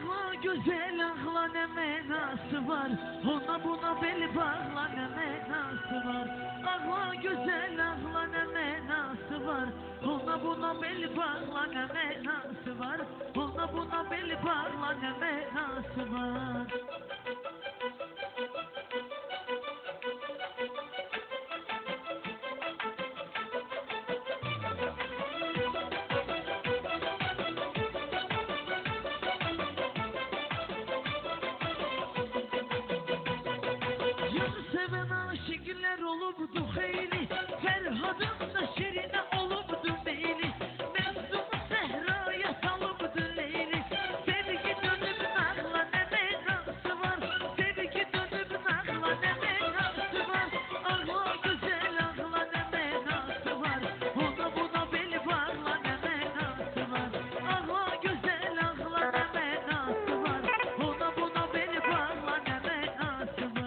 Ağla güzel ağla ne menası var, ona buna bel bağla ne menası var. Ağla güzel ağla ne menası var, ona buna bel bağla ne menası var. Ona buna bel bağla ne menası var. Seven aşıklar olubdu xeyli, Ferhadın da şirine olubdu meyli. Mecnun Zehra'ya salıbdı Leyli. Sevgi dönüp nağla ne menası var, sevgi dönüp nağla ne menası var. Ağla güzel ağla ne menası var, ona buna bel bağla ne menası var. Ağla güzel ağla ne menası var, ona buna bel bağla ne menası var.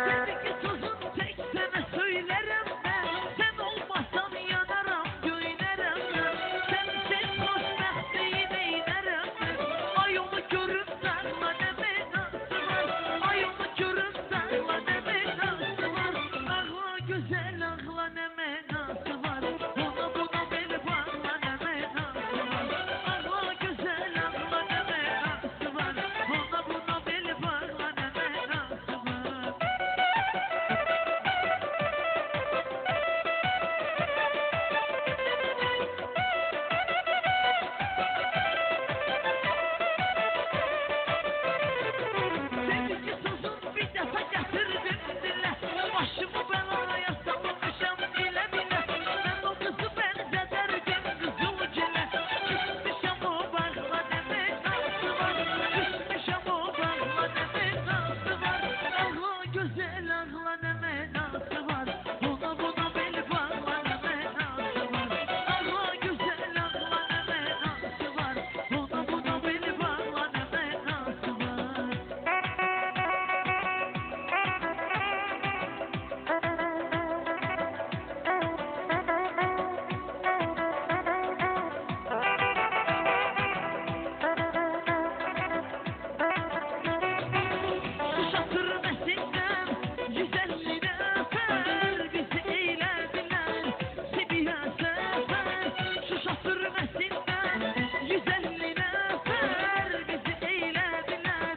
Sevgi sözün tek sana söylerim ben, sen olmasan yanarım göğnerim ben. Sensiz hoşbəxtliğin eylerim ben, ay onu görüp sarma ne menası var. Ay onu görüp sarma ne menası var. Ağla güzel ağla ne menası var, ona buna bel bağla ne menası var. Ağla güzel ağla ne menası var, ona buna bel bağla ne menası var. Sevgi sözün bir defa getirdim dile, başımı belaya salmışam bile bile. Ben o kızı benzederdim Kızılgül'e, küsmüşem o bağla ne menası var. Küsmüşem o bağla ne menası var. Ağla güzel ağla ne menası var, ona buna bel bağla ne menası var. Ağla güzel ağla ne menası var, ona buna bel bağla ne menası var. Kuşatır meslekten güzelliğine öper, bizi eylediler Sibiha sefer. Kuşatır meslekten güzelliğine öper, bizi eylediler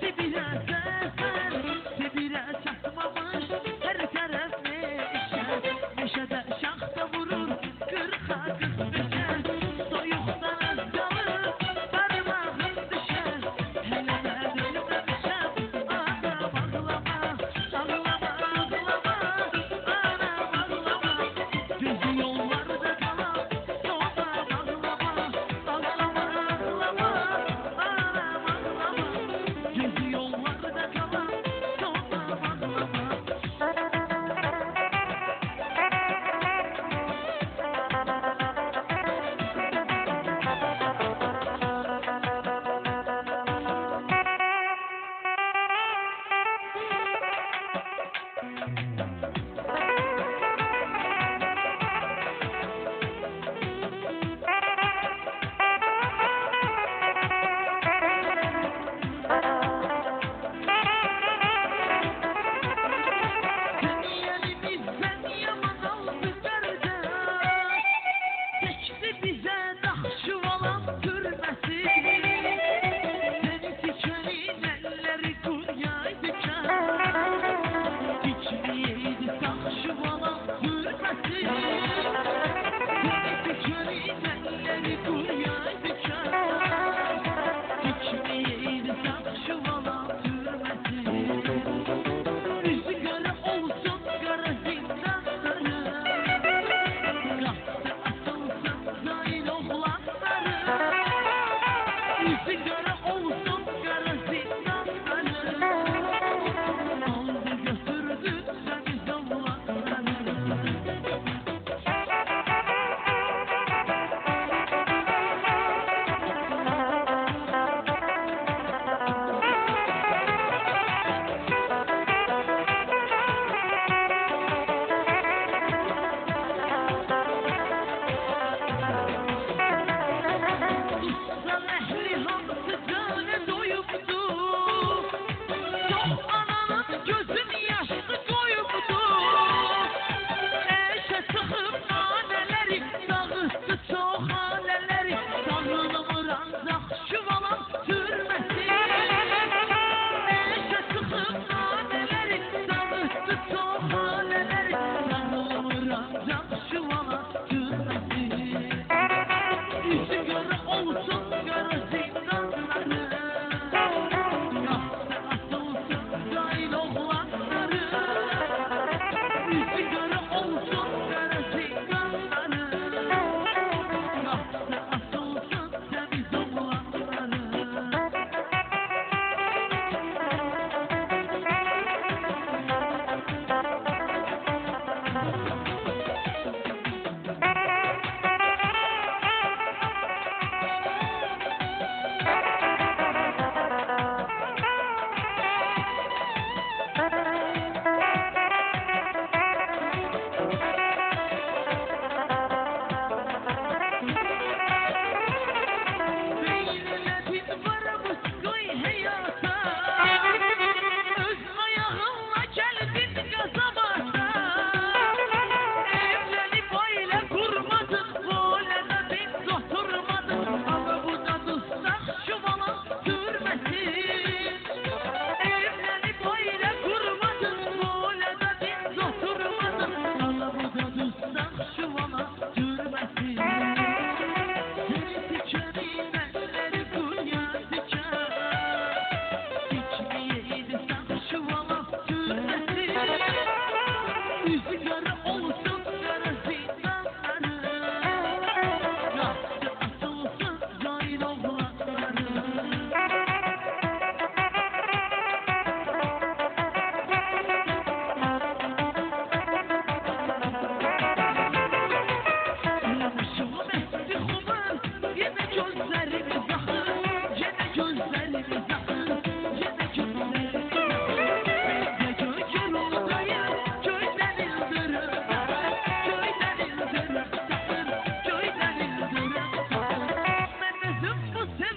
Sibiha sefer. Sibir'e çatmamış her taraf neşe, neşede şahta vurur kırka kırk beşe. Soyuktan az kalır parmağım düşer, hele ben ölmemişem anam ağlama. Ağlama ağlama anam ağlama, gözü yollarda kalan sonam ağlama. Ağlama ağlama anam ağlama, gözü yollarda kalan sonam ağlama. Seni yerimizden yaman aldı derde, geçti bize Nahçıvalan türmesi. Seni seçenin elleri kuryaydı kâr, geçmeyeydi Nahçıvalan türmesi. Seni seçenin elleri kuryaydı kâr, geçmeyeydi Nahçıvalan türmesi. Rüzgarı olsun kara zindanları, kalktı asılsın zayn oğlanları. Rüzgarı olsun kara zindanları, aldı götürdü deniz oğlanları.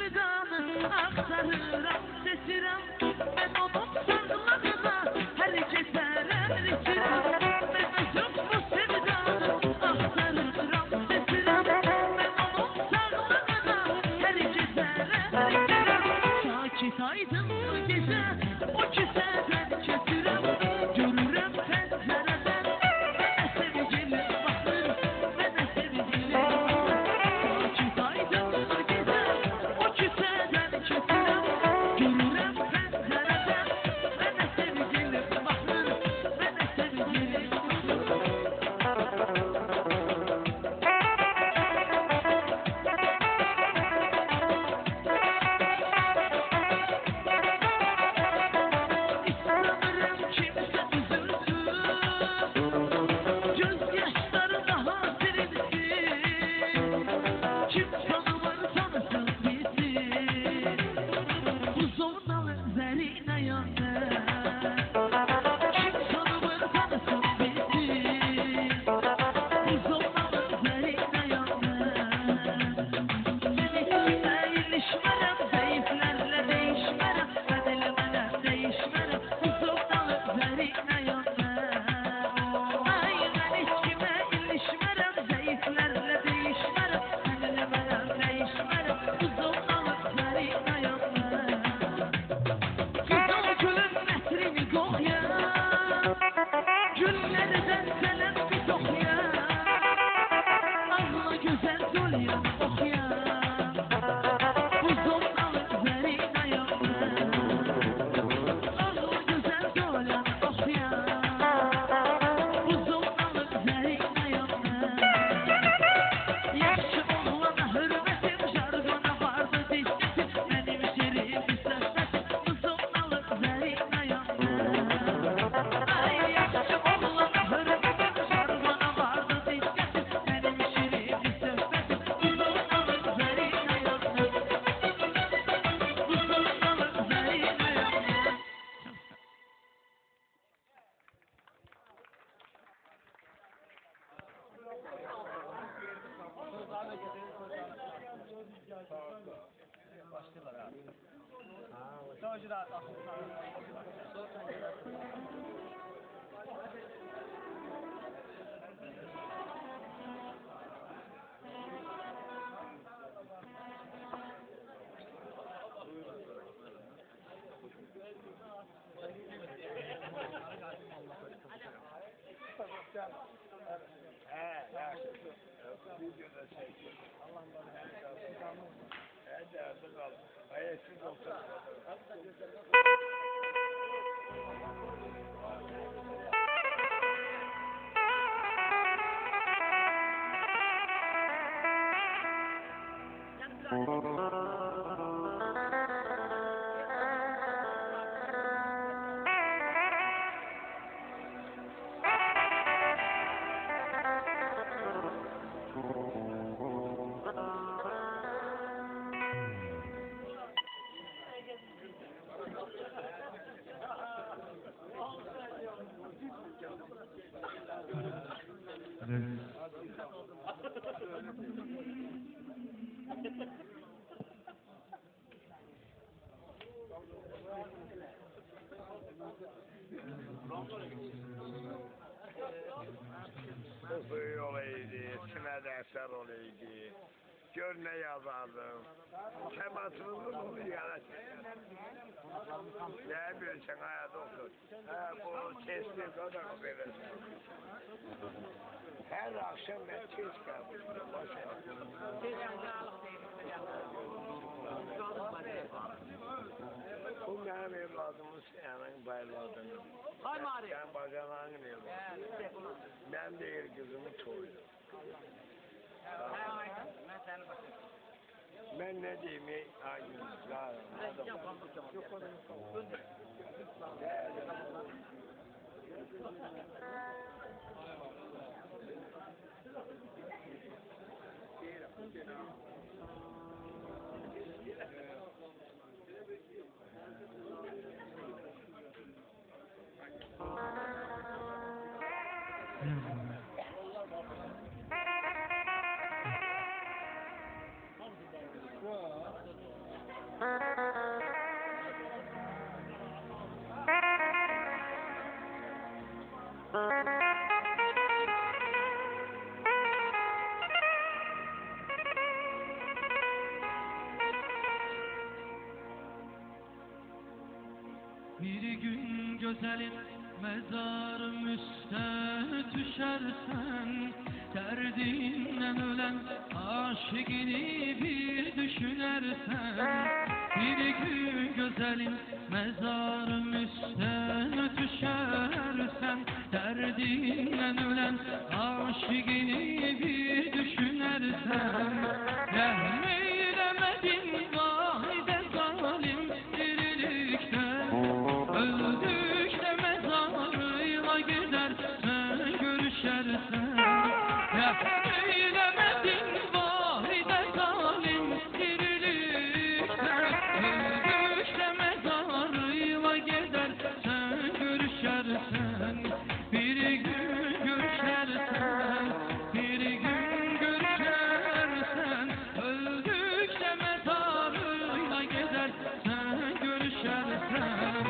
sevdanı aktarıram sesiram. Ben onun sargılarına her gece erişirim. Ben özüm bu sevdanı aktarıram sesiram. Ben onun sargılarına her gece erişirim. Sakit aydın gece o kiseden kesirim. Görürüm pencereden ben sevgilim bakır. Ben sevgilim bakır. Sakit aydın gece o kiseden kesirim. Görürüm pencereden ben sevgilim bakır. Ben sevgilim İstemiyorum kimse üzülsün. Gözyaşları daha silinsin. Kim tanımır tanısın bizi. Bu zornalı üzerine yönden. Kim tanımır tanısın bizi. Bu zornalı üzerine yönden. Ben içime ilişmerem, zayıflerle değişmerem. Ben elime değişmerem, bu zornalı üzerine yönden. Ay ben içime ilişmerem, zayıflerle değişmerem. Ben elime değişmerem, bu zornalı üzerine yönden. Güzel gülün metrini kokya, güllerden selam bir tokya. Ağla güzel dolayan okya. Bu zornalı üzerine yönden. Ağla güzel dolayan okya. Bu zornalı üzerine yönden. Yaşlı oğlana hürmetim, jargona vardı dikkatim. Benim şirin bir sohbetim, bu zornalı üzerine yönden. Ay yaşlı oğlana hürmetim, jargona vardı dikkatim. Benim şirin bir sohbetim, bu zornalı üzerine yönden. Bu zornalı üzerine yönden. Kuzuyu olaydı, sinede eser olaydı. Gör ne yazardım. Kematımızın onu yaratıyor. Ne bilirsen hayata okur. Bu kestiği kadar verir. Her akşam ben kes kalmıştım. Bu benim evladımın senin bayıladığını. Sen bacanağın evladı. Ben değil kızımı toydum. Ben ne diyeyim? Ay, Bir gün güzelin mezarım üstüne düşersen, derdinden ölen aşıkini bir düşünersen. Bir gün güzelin mezarım üstüne düşersen, derdinden ölen aşıkini bir düşünersen. Rahmeylemedin vahide zalim dirilikte, öldükte mezarıyla gidersen görüşersen. Rahmeylemedin vahide zalim dirilikte, öldükte mezarıyla gidersen görüşersen. Bir gün görüşersen, bir gün görüşersen, öldükçe mezarıyla gezersen görüşersen.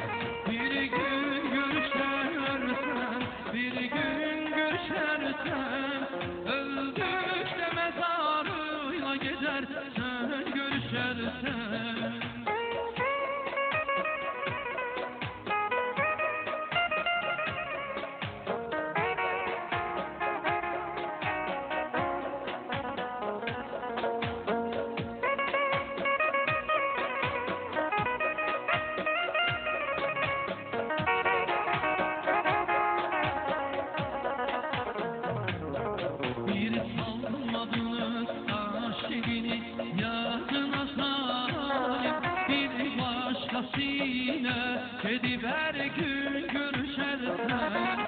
Bir gün görüşersen, bir gün görüşersen, öldükçe mezarıyla gezersen görüşersen. Bir salmadınız aşkini yadına salim, bir başkasıyla gidip her gün görüşersen.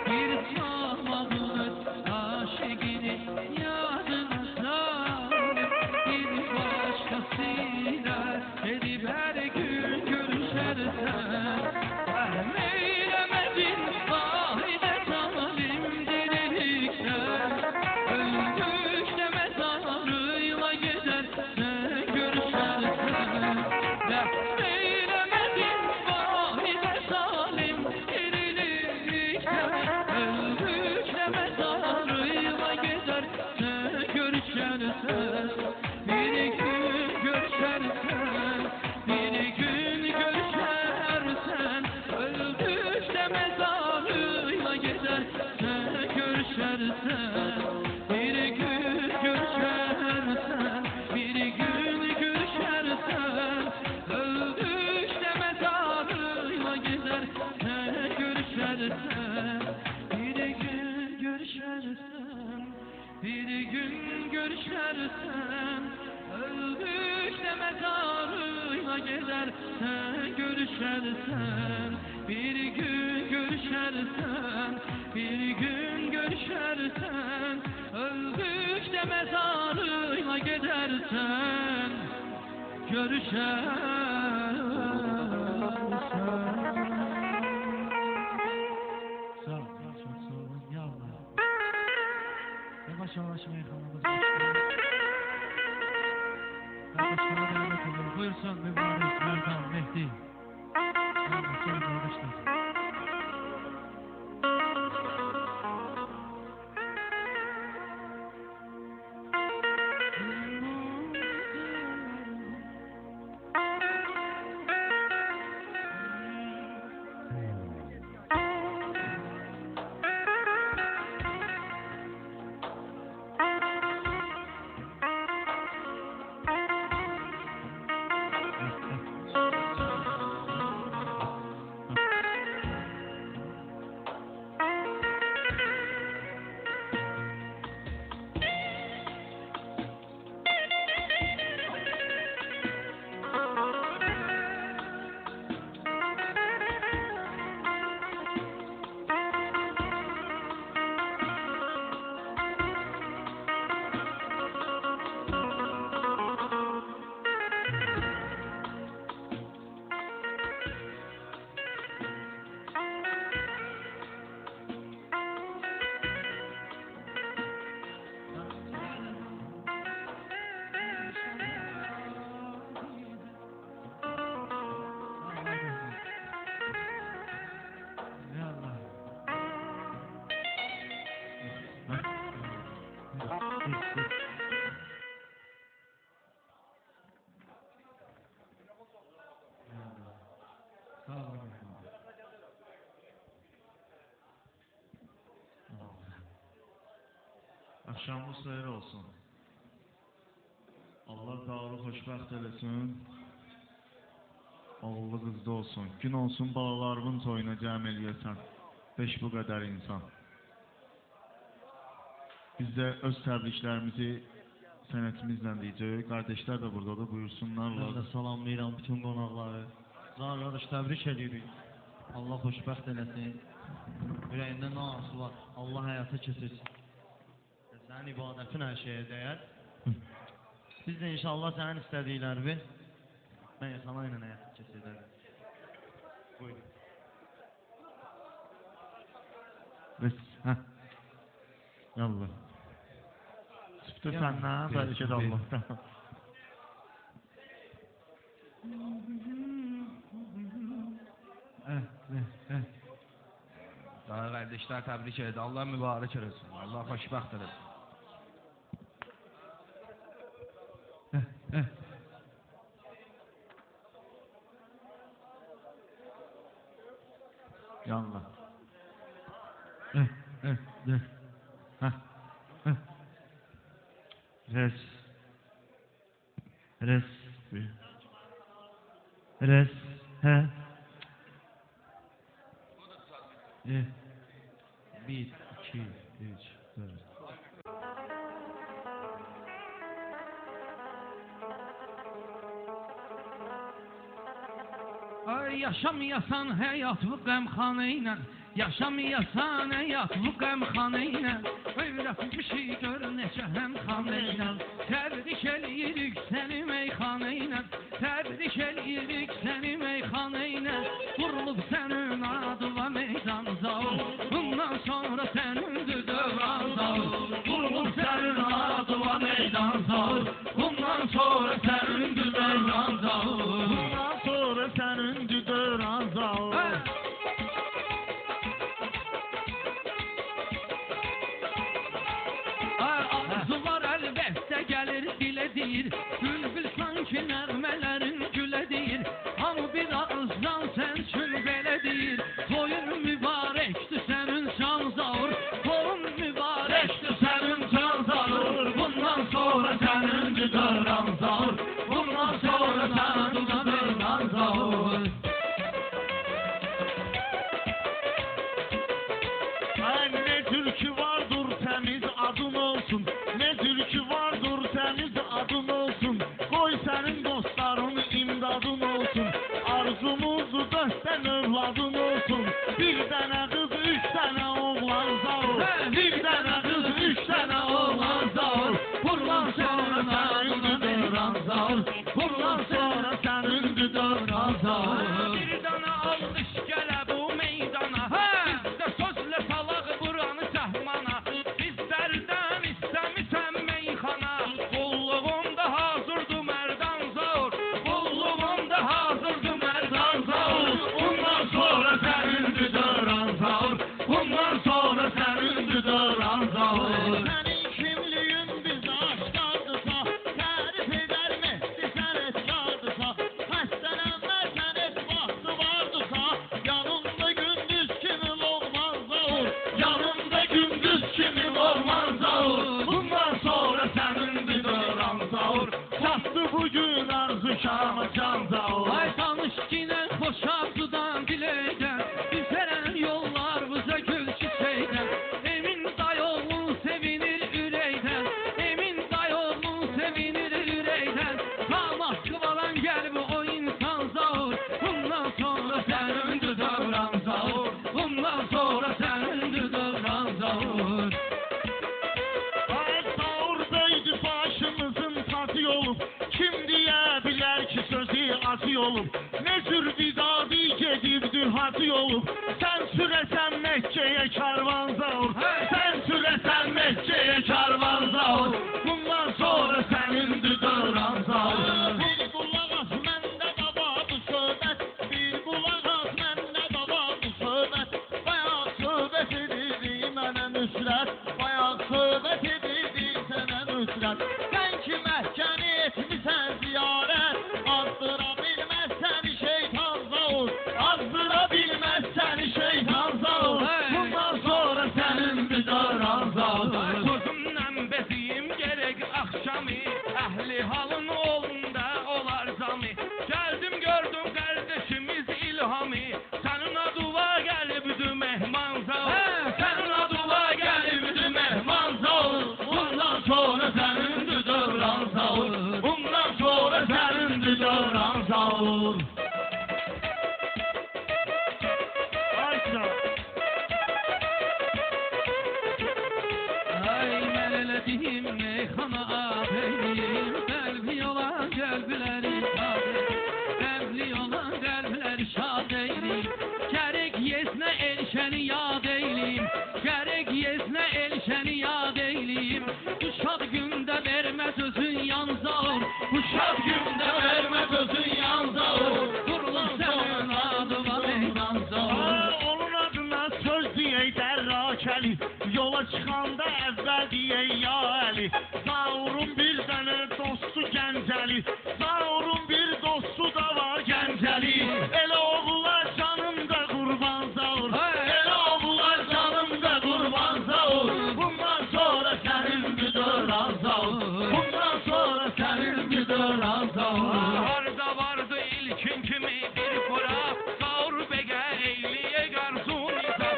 Bir salmadınız aşkini yadına salim, bir başkasıyla gidip her gün görüşersen. Rahmeylemedin vahide zalim dirilikten, öldükçe mezarıyla gezersen görüşersen. Rahmeylemedin vahide zalim dirilikten, öldükçe mezarıyla gezersen görüşersen. Bir gün görüşersen, bir gün görüşersen, öldükçe mezarıyla gezersen görüşersen. Bir gün görüşersen, bir gün görüşersen, öldükçe mezarıyla gezersen görüşersen. Bir gün görüşersen, bir gün görüşersen, öldükçe mezarıyla gezersen görüşersen. Bir gün görüşersen, bir gün görüşersen, öldükçe mezarıyla gezersen görüşersen. Sağ ol, çok sağ olun yavrum. Yavaş yavaş meyhanımız başlıyor. Kardeşlerime devlet olur. Buyursun mübarek Merdan Mehdi. Allah seni kardeşler. Axşamınız xeyir olsun. Allah dağlı xoşbəxt eləsin. Oğullu qızda olsun. Gün olsun balalarımın toyuna cəm eləyəsən. 5 bu qədər insan. Biz də öz təbriklərimizi sənətimizlə deyəcəyik. Qardaşlar da buradadır, buyursunlarlar. Mən də salamlayıram bütün qonaqları. Zahir qardaş, təbrik edirik. Allah xoşbəxt eləsin. Ürəyində nə arzu var, Allah həyata keçirsin. Sənin ibadətin hər şeyə dəyər. Biz də inşallah sənin istədiklərini meyxana ilə həyata keçirdərik. Buyurun. Bəs, hə. Yallah. Sübdə səndən, bəlkə də Allah'tan. Daha kardeşler tebrik ederim. Allah mübarek eləsin. Allah xoşbəxt eləsin. Yallah. Res, he. 1, 2, 3, 4. Ay yaşamayasan həyat bu qəmxana ilə, yaşamayasan həyat bu qəmxana ilə, öyrətmişik gör neçə həmxana ilə, təbrik eləyirik səni meyxana ilə, təbrik eləyirik səni meyxana ilə, vurulub sənin adıva meydan zaur, bundan sonra sənindir dövran zaur, vurulub sənin adıva meydan zaur, bundan sonra sənindir dövran zaur. Sonra sənin düdöran zaur. Arzular əlbəttə gəlir dilə deyir, bülbül sanki nəğmələrin gülə deyir, hamı bir ağızdan sən üçün belə deyir, toyun mübarəkdir sənin can zaur, toyun mübarəkdir sənin can zaur, bundan sonra sənin düdöran zaur, bundan sonra sənin düdöran zaur. Ne türkü vardır temiz adın olsun, ne türkü vardır temiz adın olsun, koy senin dostların imdadın olsun, arzumuzu 4 tane evladın olsun, bir tane kız 3 tane oğlan zaur, bir tane kız 3 tane oğlan zaur, bundan sonra senin düdöran zaur, bundan sonra senin düdöran zaur. Bir tane alış gələ bu meydana, biz də sözlə salaq buranı səhmana, bizlərdən istəmisən meyxana, qulluğumda hazırdı mərdan zaur, qulluğumda hazırdı mərdan zaur, bundan sonra sənin düdöran zaur, bundan sonra sənin düdöran zaur. Senin kimliğin bizi aşkardırsa, tarif eder Mehdi sen etkardırsa, hastalanlar sen et vakti vardırsa, yanımda gündüz kimin olmaz zaur, yanımda gündüz kimin olmaz zaur, bundan sonra senin düdöran zaur, çattı bugün arzu şama can zaur. Ay tanış yine hoş arzudan dileyden, bizleren yollarımıza gül çiçeğden, emin dayolun sevinir üreyden, emin dayolun sevinir üreyden, kalmaz kıvalan gel bu o insan zaur, bundan sonra senin düdöran zaur, bundan sonra senin düdöran zaur. Ay sahurdaydı başımızın tadı olup, kim diyebilir ki sözü azı olup, ne tür vidadi gedirdir hacı olup, sen süresen Mekke'ye karvan zaur, sen süresen Mekke'ye karvan zaur, bundan sonra senin düdöran zaur. Bir kulak az mende babadı söhbət, bir kulak az mende babadı söhbət, bayağı söhbət edirdi mənə nüsrət, bayağı söhbət edirdi sənə nüsrət, sen ki Məhkəni etmisən ziyarət, azdıra bilməz səni şeytan zaur, azdıra bilməz səni şeytan zaur, bundan sonra sənin düdöran zaur. Sözümdən sağır. Ay sağ. Ay mən elədiyim meyxana abeyim, qəlbi olan qəlbləri şad eylim, qəlbli olan qəlbləri şad eylim, gərək yeznə elşəni yad eylim, gərək yeznə elşəni yad eylim, bu şad gündə verməz özün yanzağır, bu şad gündə verməz özün yanzağır, durulur sənin adıma meydan zağır. Onun adına söz deyək dərrakəli, yola çıxanda əvvəl deyək ya Əli. Zaurun bir dənə dostu Gəncəli, Zaurun bir dostu da var Gəncəli. Elə oğullar canımda qurban Zaur, elə oğullar canımda qurban Zaur. Bundan sonra sənin müdöran Zaur, bundan sonra sənin müdöran Zaur. Harda vardı ilkin kimi bir qura, Zaur bəgə eyliyə qarzun isa,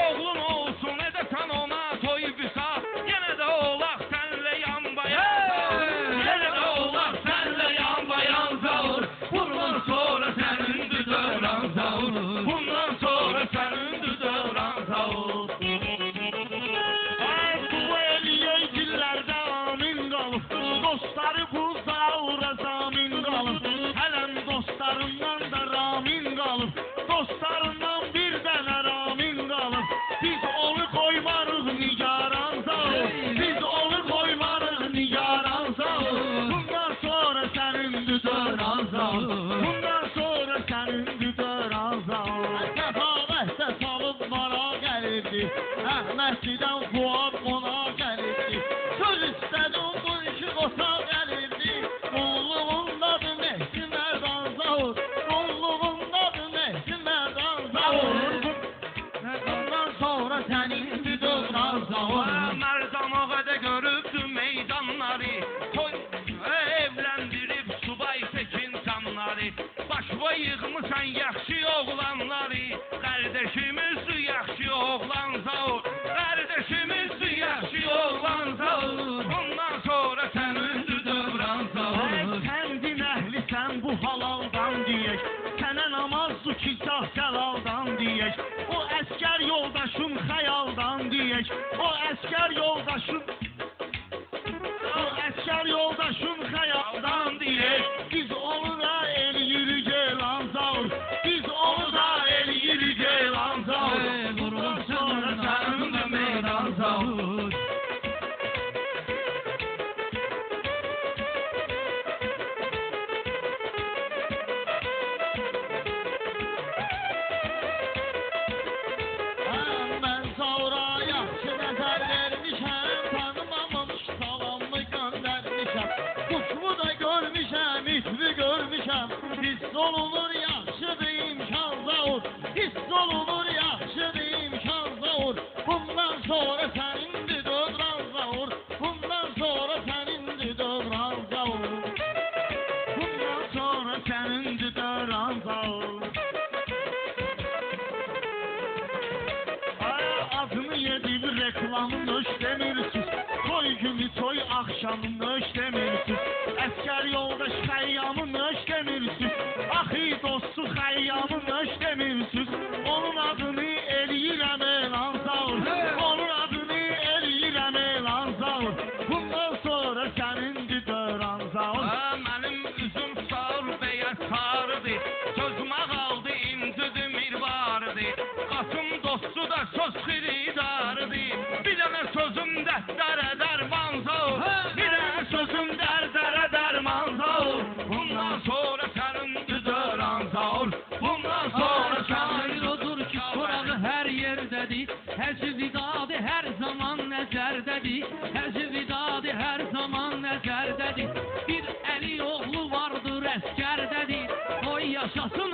oğlun olsun edəsən ona toy büsa, yenə də olaq sənlə yan bayan, yenə də olaq sənlə yan bayan Zaur, bundan sonra sənindir dövran Zaur, bundan sonra sənindir dövran Zaur. Ay bu eliyey dillərdə amin qalıb, dostları bu Zaura zamin qalıb, hələm dostlarından da ramin qalıb, dostlarından bir dənə ramin qalıb. Biz onu qoymarıq nigaran Zaur, biz onu qoymarıq nigaran Zaur. Bundan sonra sənindir dövran Zaur, bundan sonra sənindir dövran Zaur. Səfavətdə salıb mara gəlirdi, Əhmədlidən Fuad ona gəlirdi, söz istədim bu işi qota gəlirdi, qulluğundadır Mehdi Mərdan Zaur, qulluğundadır Mehdi Mərdan Zaur. Bundan sonra sənindir dövran Zaur. Mərdam ağada görübdü meydanları, toy evləndirib subay tekin canları, başva yığmısan yaxşı oğlanları, qardeşimizdir yaxşı oğlan Zaur, qardeşimizdir yaxşı oğlan Zaur, bundan sonra sənindir dövran Zaur. Sən din əhlisən bu halaldan deyək, sənə namazdır ki cəlaldan deyək, o əskər yoldaşın xəyaldan deyək, o əskər yoldaşın xəyaldan deyək, biz onu da eləyirik elan Zaur, biz onu da eləyirik elan Zaur, bundan sonra sənindir meydan Zaur. Mən Zaura yaxşı nəzər vermişəm, tanımamış salamı göndərmişəm, quşmu da görmüşəm, itvi görmüşəm, hiss olunur yaxşıdır imkan Zaur, hiss olunur yaxşıdır imkan Zaur, bundan sonra sənindir dövran Zaur, bundan sonra sənindir dövran Zaur, bundan sonra sənindir dövran Zaur. Adını yedib reklamını işlemirsiniz, toy günü toy akşamını işlemirsiniz, əskər yoldaş xəyyamını işlemirsiniz, axı dostu xəyyamını işlemirsiniz, onun adını eləyirəm elan Zaur, onun adını eləyirəm elan Zaur, bundan sonra sənindir dövran Zaur. Mənim üzüm Zaur bəyə sarıdır, sözümə qaldı incidir mirvarıdır, qatım dostu da söz xiridarıdır, bir dənə sözüm dərdərə dərman Zaur, bir dənə sözüm dərdərə dərman Zaur, bundan sonra sənindir dövran Zaur, bundan sonra sənindir odur ki sorağı hər yerdədir, həzi vidadı hər zaman nəzərdədir, həzi vidadı hər zaman nəzərdədir, bir əli oğlu vardır əskərdədir, oy yaşasın